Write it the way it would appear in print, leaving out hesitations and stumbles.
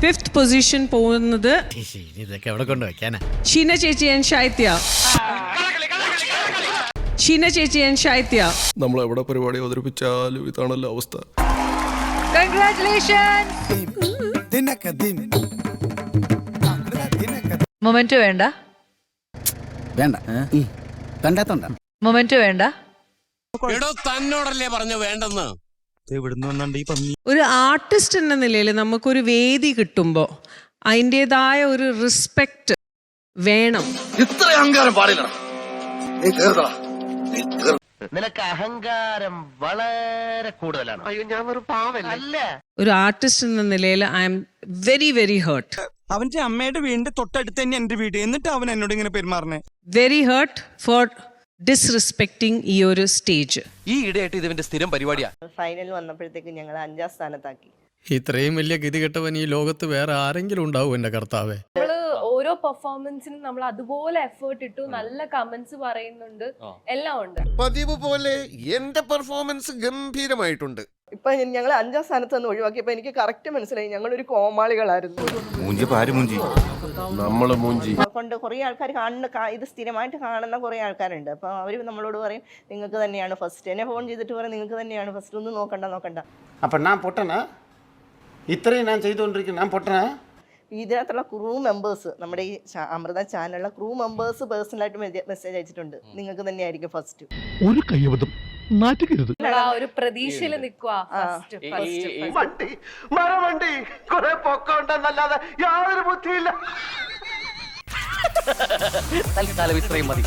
5th position പോകുന്നത് ഇതൊക്കെ എവിടെ കൊണ്ട് വെക്കാനാ? ഷീന ചേച്ചി ആൻഡ് ശൈത്യ. ഷീന ചേച്ചി ആൻഡ് ശൈത്യ. നമ്മൾ എവിടെ പരിപാടി അവതരിപ്പിച്ചാലും ഇതാണല്ലോ അവസ്ഥ. മൊമെന്റ് വേണ്ട, വേണ്ട കണ്ടാത്തോണ്ട മൊമെന്റ് വേണ്ട. തന്നോടല്ലേ പറഞ്ഞു വേണ്ടെന്ന്. ഒരു ആർട്ടിസ്റ്റ് എന്ന നിലയിൽ നമുക്കൊരു വേദി കിട്ടുമ്പോൾ അതിൻ്റെതായ ഒരു റെസ്പെക്റ്റ് വേണം. ഇത്ര അഹങ്കാരം പാടില്ല. നിനക്ക് അഹങ്കാരം വളരെ കൂടുതലാണ്. അയ്യോ, ഞാൻ ഒരു പാവല്ല. ഒരു ആർട്ടിസ്റ്റ് എന്ന നിലയിൽ I am very very hurt. അവന്റെ അമ്മയുടെ വീടിന്റെ തൊട്ടടുത്ത് തന്നെ എന്റെ വീട്, എന്നിട്ട് അവൻ എന്നോട് ഇങ്ങനെ പെരുമാറണേ. വെരി ഹേർട്ട് ഫോർ ഡിസ്റെസ്പെക്ടിങ് ഈ ഒരു സ്റ്റേജ്. ഈ ഇടയായിട്ട് ഇതിന്റെ സ്ഥിരം പരിപാടിയാ. ഫൈനൽ വന്നപ്പോഴത്തേക്ക് ഞങ്ങൾ 5ാം സ്ഥാനത്താക്കി. ഇത്രയും വലിയ ഗതികെട്ടവൻ ഈ ലോകത്ത് വേറെ ആരെങ്കിലും ഉണ്ടാവും എന്റെ കർത്താവേ? ഓരോ പെർഫോമൻസിനും നമ്മൾ അതുപോലെ എഫേർട്ട് ഇട്ടു, നല്ല കമന്റ്സ് പറയുന്നുണ്ട്, എല്ലാം ഉണ്ട്. പതിവ് പോലെ എന്റെ പെർഫോമൻസ് ഗംഭീരമായിട്ടുണ്ട്. ഇപ്പൊ ഞങ്ങൾ 5ാം സ്ഥാനത്ത് നിന്ന് ഒഴിവാക്കിയപ്പോ എനിക്ക് കറക്റ്റ് മനസ്സിലായി ഞങ്ങളൊരു കോമാളികളായിരുന്നു. നമ്മള് മൂഞ്ചി കൊണ്ട് കുറെ ആൾക്കാർ കാണുന്ന ഇത് സ്ഥിരമായിട്ട് കാണുന്ന കുറെ ആൾക്കാരുണ്ട്. അപ്പൊ അവര് നമ്മളോട് പറയും നിങ്ങൾക്ക് തന്നെയാണ് ഫസ്റ്റ്. എന്നെ ഫോൺ ചെയ്തിട്ട് പറയും നിങ്ങൾക്ക് തന്നെയാണ് ഫസ്റ്റ്, ഒന്നും നോക്കണ്ട. അപ്പൊ ഞാൻ പൊട്ടനാ? ഇത്രയും ഞാൻ ചെയ്തുകൊണ്ടിരിക്കുന്നു, ഞാൻ പൊട്ടനാ? ഇതിനകത്തുള്ള ക്രൂ മെമ്പേഴ്സ്, നമ്മുടെ ഈ അമൃത ചാനലിലെ ക്രൂ മെമ്പേഴ്സ് പേഴ്സണലായിട്ട് മെസ്സേജ് അയച്ചിട്ടുണ്ട് നിങ്ങൾക്ക് തന്നെയായിരിക്കും ഫസ്റ്റ്. നമ്മൾ ആ ഒരു പ്രതീക്ഷയിൽ നിൽക്കുക. വണ്ടി കുറെ പൊക്കമുണ്ടെന്നല്ലാതെ യാതൊരു ബുദ്ധിയില്ല. തൽക്കാലം ഇത്രയും മതി.